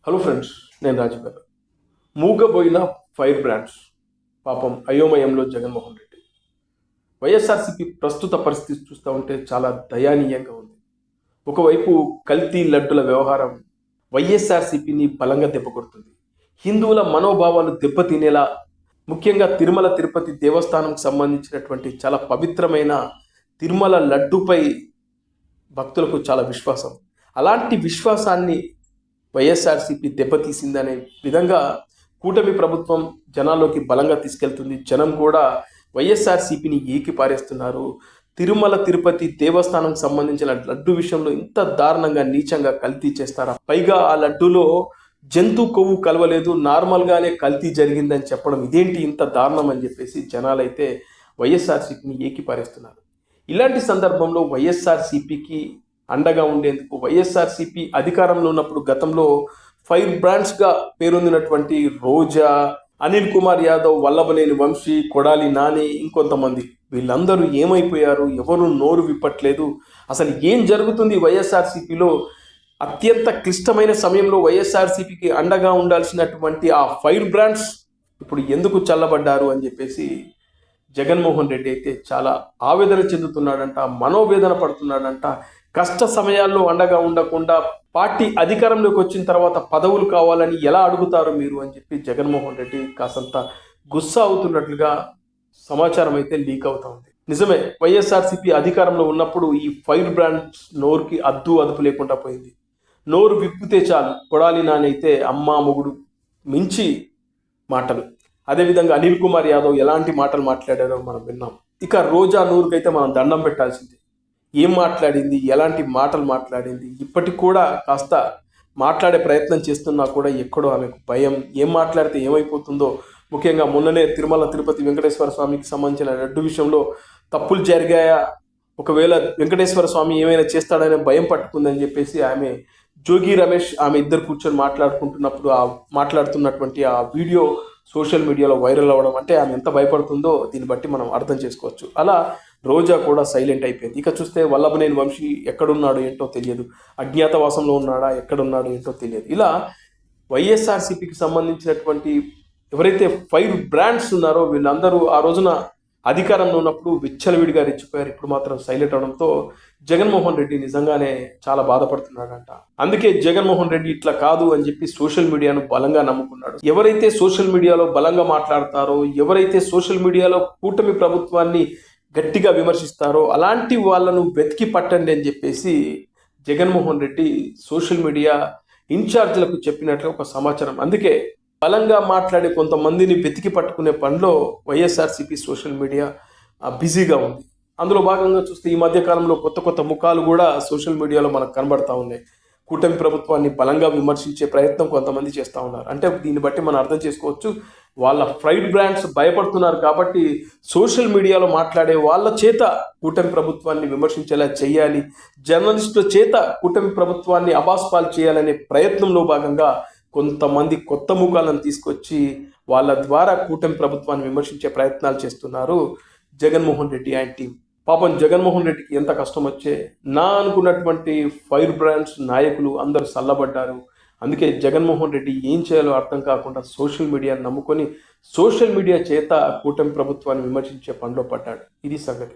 Hello friends, నేను రాజు గారు. మూగబోయిన fire brands పాపం అయోమయంలో జగన్మోహన్ రెడ్డి. వైఎస్ఆర్సీపీ ప్రస్తుత పరిస్థితి చూస్తూ ఉంటే చాలా దయానీయంగా ఉంది. ఒకవైపు కల్తీ లడ్డుల వ్యవహారం వైఎస్ఆర్సీపీని బలంగా దెబ్బకొడుతుంది. హిందువుల మనోభావాలు దెబ్బతినేలా, ముఖ్యంగా తిరుమల తిరుపతి దేవస్థానంకు సంబంధించినటువంటి చాలా పవిత్రమైన తిరుమల లడ్డుపై భక్తులకు చాలా విశ్వాసం. అలాంటి విశ్వాసాన్ని వైఎస్ఆర్సీపీ దెబ్బతీసిందనే విధంగా కూటమి ప్రభుత్వం జనాల్లోకి బలంగా తీసుకెళ్తుంది. జనం కూడా వైఎస్ఆర్సీపీని ఏకిపారేస్తున్నారు. తిరుమల తిరుపతి దేవస్థానంకి సంబంధించిన లడ్డు విషయంలో ఇంత దారుణంగా నీచంగా కల్తీ చేస్తారా? పైగా ఆ లడ్డూలో జంతు కొవ్వు కలవలేదు, నార్మల్గానే కల్తీ జరిగిందని చెప్పడం ఇదేంటి ఇంత దారుణం అని చెప్పేసి జనాలైతే వైఎస్ఆర్సీపీని ఏకిపారేస్తున్నారు. ఇలాంటి సందర్భంలో వైఎస్ఆర్సీపీకి అండగా ఉండేందుకు వైఎస్ఆర్సీపీ అధికారంలో ఉన్నప్పుడు గతంలో ఫైర్ బ్రాండ్స్గా పేరొందినటువంటి రోజా, అనిల్ కుమార్ యాదవ్, వల్లభనేని వంశీ, కొడాలి నాని, ఇంకొంతమంది వీళ్ళందరూ ఏమైపోయారు? ఎవరు నోరు విప్పట్లేదు. అసలు ఏం జరుగుతుంది వైఎస్ఆర్సీపీలో? అత్యంత క్లిష్టమైన సమయంలో వైఎస్ఆర్సీపీకి అండగా ఉండాల్సినటువంటి ఆ ఫైర్ బ్రాండ్స్ ఇప్పుడు ఎందుకు చల్లబడ్డారు అని చెప్పేసి జగన్మోహన్ రెడ్డి అయితే చాలా ఆవేదన చెందుతున్నాడంట, మనోవేదన పడుతున్నాడంట. కష్ట సమయాల్లో అండగా ఉండకుండా పార్టీ అధికారంలోకి వచ్చిన తర్వాత పదవులు కావాలని ఎలా అడుగుతారు మీరు అని చెప్పి జగన్మోహన్ రెడ్డి కాసంత గుస్సా అవుతున్నట్లుగా సమాచారం అయితే లీక్ అవుతా ఉంది. నిజమే, వైఎస్ఆర్సీపీ అధికారంలో ఉన్నప్పుడు ఈ ఫైర్ బ్రాండ్స్ నోరుకి అదుపు లేకుండా పోయింది. నోరు విప్పితే చాలు కొడాలి నాని అయితే అమ్మ మొగుడు మించి మాటలు. అదేవిధంగా అనిల్ కుమార్ యాదవ్ ఎలాంటి మాటలు మాట్లాడారో మనం విన్నాం. ఇక రోజా నూరుకైతే మనం దండం పెట్టాల్సింది. ఏం మాట్లాడింది, ఎలాంటి మాటలు మాట్లాడింది, ఇప్పటికి కూడా కాస్త మాట్లాడే ప్రయత్నం చేస్తున్నా కూడా ఎక్కడో ఆమెకు భయం. ఏం మాట్లాడితే ఏమైపోతుందో. ముఖ్యంగా మొన్ననే తిరుమల తిరుపతి వెంకటేశ్వర స్వామికి సంబంధించిన లడ్డు విషయంలో తప్పులు జరిగాయా, ఒకవేళ వెంకటేశ్వర స్వామి ఏమైనా చేస్తాడనే భయం పట్టుకుందని చెప్పేసి ఆమె జోగి రమేష్ ఆమె ఇద్దరు కూర్చొని మాట్లాడుకుంటున్నప్పుడు మాట్లాడుతున్నటువంటి ఆ వీడియో సోషల్ మీడియాలో వైరల్ అవ్వడం అంటే ఆమె ఎంత భయపడుతుందో దీన్ని బట్టి మనం అర్థం చేసుకోవచ్చు. అలా రోజా కూడా సైలెంట్ అయిపోయింది. ఇక చూస్తే వల్లభనేని వంశీ ఎక్కడున్నాడో ఏంటో తెలియదు, అజ్ఞాతవాసంలో ఉన్నాడా, ఎక్కడున్నాడో ఏంటో తెలియదు. ఇలా వైఎస్ఆర్సీపీకి సంబంధించినటువంటి ఎవరైతే ఫైర్ బ్రాండ్స్ ఉన్నారో వీళ్ళందరూ ఆ రోజున అధికారంలో ఉన్నప్పుడు విచ్చలవిడిగా రెచ్చిపోయారు. ఇప్పుడు మాత్రం సైలెంట్ అవడంతో జగన్మోహన్ రెడ్డి నిజంగానే చాలా బాధపడుతున్నాడంట. అందుకే జగన్మోహన్ రెడ్డి ఇట్లా కాదు అని చెప్పి సోషల్ మీడియాను బలంగా నమ్ముకున్నాడు. ఎవరైతే సోషల్ మీడియాలో బలంగా మాట్లాడతారో, ఎవరైతే సోషల్ మీడియాలో కూటమి ప్రభుత్వాన్ని గట్టిగా విమర్శిస్తారో అలాంటి వాళ్ళను వెతికి పట్టండి అని చెప్పేసి జగన్మోహన్ రెడ్డి సోషల్ మీడియా ఇన్ఛార్జీలకు చెప్పినట్లు ఒక సమాచారం. అందుకే బలంగా మాట్లాడే కొంతమందిని వెతికి పట్టుకునే పనిలో వైఎస్ఆర్సీపీ సోషల్ మీడియా బిజీగా ఉంది. అందులో భాగంగా చూస్తే ఈ మధ్యకాలంలో కొత్త ముఖాలు కూడా సోషల్ మీడియాలో మనకు కనబడతా ఉన్నాయి. కూటమి ప్రభుత్వాన్ని బలంగా విమర్శించే ప్రయత్నం కొంతమంది చేస్తూ ఉన్నారు. అంటే దీన్ని బట్టి మనం అర్థం చేసుకోవచ్చు, వాళ్ళ ఫ్రైడ్ బ్రాండ్స్ భయపడుతున్నారు కాబట్టి సోషల్ మీడియాలో మాట్లాడే వాళ్ళ చేత కూటమి ప్రభుత్వాన్ని విమర్శించేలా చేయాలి, జర్నలిస్టుల చేత కూటమి ప్రభుత్వాన్ని అబాస్పాలు చేయాలనే ప్రయత్నంలో భాగంగా కొంతమంది కొత్త ముఖాలను తీసుకొచ్చి వాళ్ళ ద్వారా కూటమి ప్రభుత్వాన్ని విమర్శించే ప్రయత్నాలు చేస్తున్నారు జగన్మోహన్ రెడ్డి అండ్ టీం. పాపం జగన్మోహన్ రెడ్డికి ఎంత కష్టం వచ్చే అనుకున్నటువంటి ఫైర్ బ్రాండ్స్ నాయకులు అందరూ చల్లబడ్డారు. అందుకే జగన్మోహన్ రెడ్డి ఏం చేయాలో అర్థం కాకుండా సోషల్ మీడియాను నమ్ముకొని సోషల్ మీడియా చేత కూటమి ప్రభుత్వాన్ని విమర్శించే పనిలో పడ్డాడు. ఇది సంగతి.